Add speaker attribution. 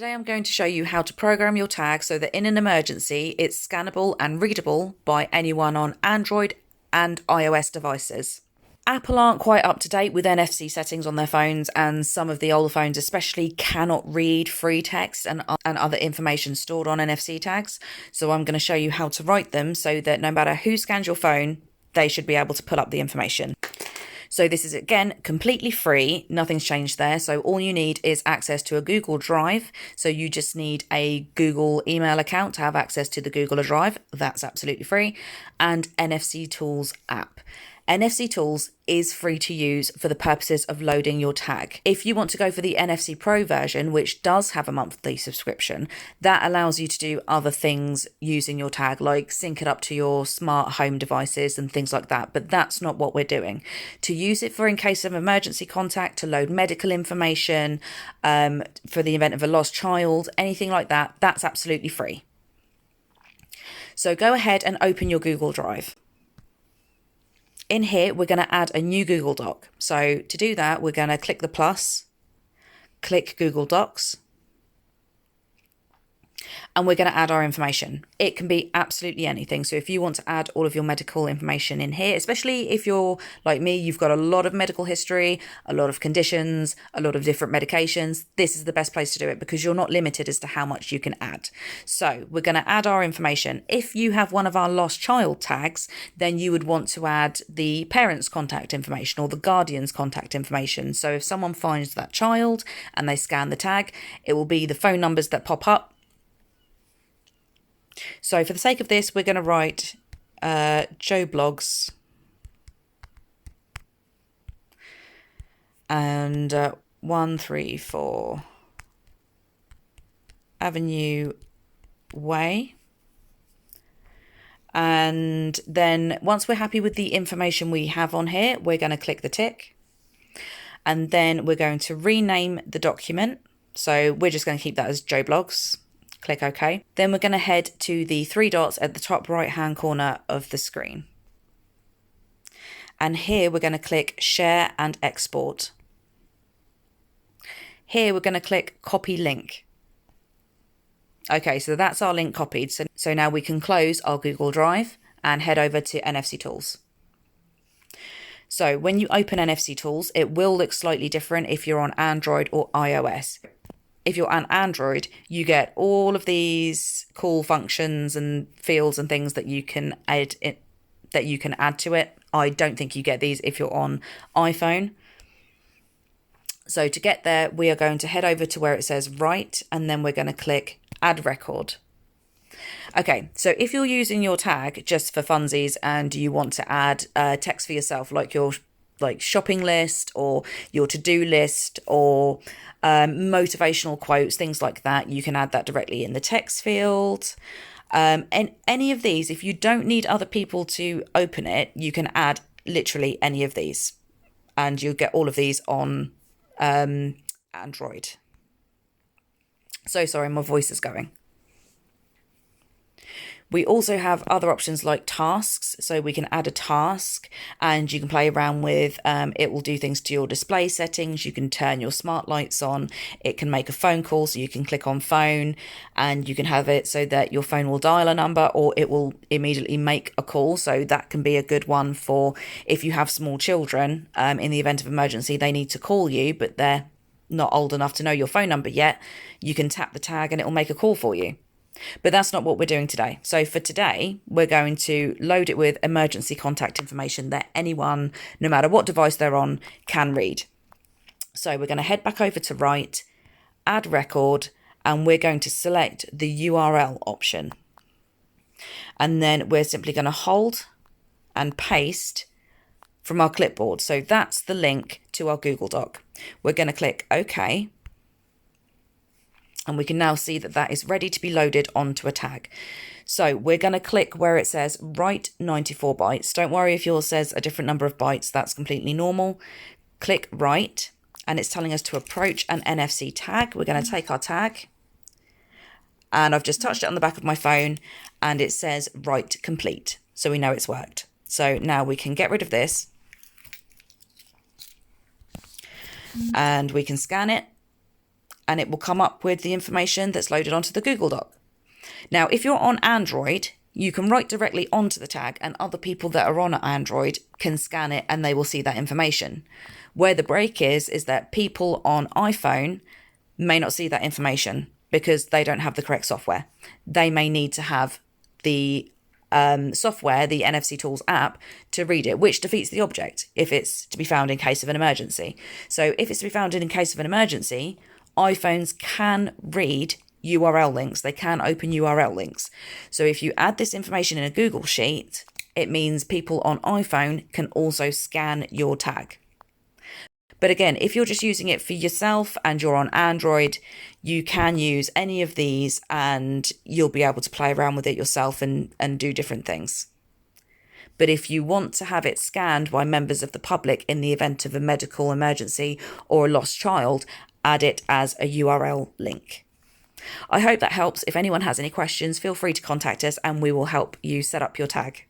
Speaker 1: Today I'm going to show you how to program your tag so that in an emergency it's scannable and readable by anyone on Android and iOS devices. Apple aren't quite up to date with NFC settings on their phones, and some of the older phones especially cannot read free text and other information stored on NFC tags. So I'm going to show you how to write them so that no matter who scans your phone, they should be able to pull up the information. So this is, again, completely free. Nothing's changed there. So all you need is access to a Google Drive. So you just need a Google email account to have access to the Google Drive. That's absolutely free. And NFC Tools app. NFC Tools is free to use for the purposes of loading your tag. If you want to go for the NFC Pro version, which does have a monthly subscription, that allows you to do other things using your tag, like sync it up to your smart home devices and things like that. But that's not what we're doing. To use it for in case of emergency contact, to load medical information, for the event of a lost child, anything like that, that's absolutely free. So go ahead and open your Google Drive. In here, we're going to add a new Google Doc. So to do that, we're going to click the plus, click Google Docs, and we're going to add our information. It can be absolutely anything. So if you want to add all of your medical information in here, especially if you're like me, you've got a lot of medical history, a lot of conditions, a lot of different medications, this is the best place to do it because you're not limited as to how much you can add. So we're going to add our information. If you have one of our lost child tags, then you would want to add the parent's contact information or the guardian's contact information. So if someone finds that child and they scan the tag, it will be the phone numbers that pop up. So for the sake of this, we're going to write Joe Blogs and 134 Avenue Way. And then once we're happy with the information we have on here, we're going to click the tick. And then we're going to rename the document. So we're just going to keep that as Joe Blogs. Click OK. Then we're going to head to the three dots at the top right hand corner of the screen. And here we're going to click Share and Export. Here we're going to click Copy Link. Okay, so that's our link copied. So now we can close our Google Drive and head over to NFC Tools. So when you open NFC Tools, it will look slightly different if you're on Android or iOS. If you're on Android, you get all of these cool functions and fields and things that you can add to it. I don't think you get these if you're on iPhone. So to get there, we are going to head over to where it says Write, and then we're going to click Add Record. Okay, so if you're using your tag just for funsies and you want to add text for yourself, like your shopping list or your to-do list or motivational quotes, things like that, you can add that directly in the text field. And any of these, if you don't need other people to open it, you can add literally any of these, and you'll get all of these on Android. So sorry, my voice is going. We also have other options like tasks. So we can add a task and you can play around with, it will do things to your display settings. You can turn your smart lights on. It can make a phone call. So you can click on phone and you can have it so that your phone will dial a number or it will immediately make a call. So that can be a good one for if you have small children, in the event of emergency, they need to call you, but they're not old enough to know your phone number yet. You can tap the tag and it will make a call for you. But that's not what we're doing today. So for today, we're going to load it with emergency contact information that anyone, no matter what device they're on, can read. So we're going to head back over to Write, Add Record, and we're going to select the URL option. And then we're simply going to hold and paste from our clipboard. So that's the link to our Google Doc. We're going to click OK. And we can now see that that is ready to be loaded onto a tag. So we're going to click where it says write 94 bytes. Don't worry if yours says a different number of bytes. That's completely normal. Click write, and it's telling us to approach an NFC tag. We're going to take our tag, and I've just touched it on the back of my phone, and it says write complete. So we know it's worked. So now we can get rid of this, and we can scan it. and it will come up with the information that's loaded onto the Google Doc. Now, if you're on Android, you can write directly onto the tag, and other people that are on Android can scan it and they will see that information. Where the break is that people on iPhone may not see that information because they don't have the correct software. They may need to have the software, the NFC Tools app, to read it, which defeats the object if it's to be found in case of an emergency. So if it's to be found in case of an emergency, iPhones can read URL links. They can open URL links. So if you add this information in a Google Sheet, it means people on iPhone can also scan your tag. But again, if you're just using it for yourself and you're on Android, you can use any of these and you'll be able to play around with it yourself and do different things. But if you want to have it scanned by members of the public in the event of a medical emergency or a lost child, add it as a URL link. I hope that helps. If anyone has any questions, feel free to contact us and we will help you set up your tag.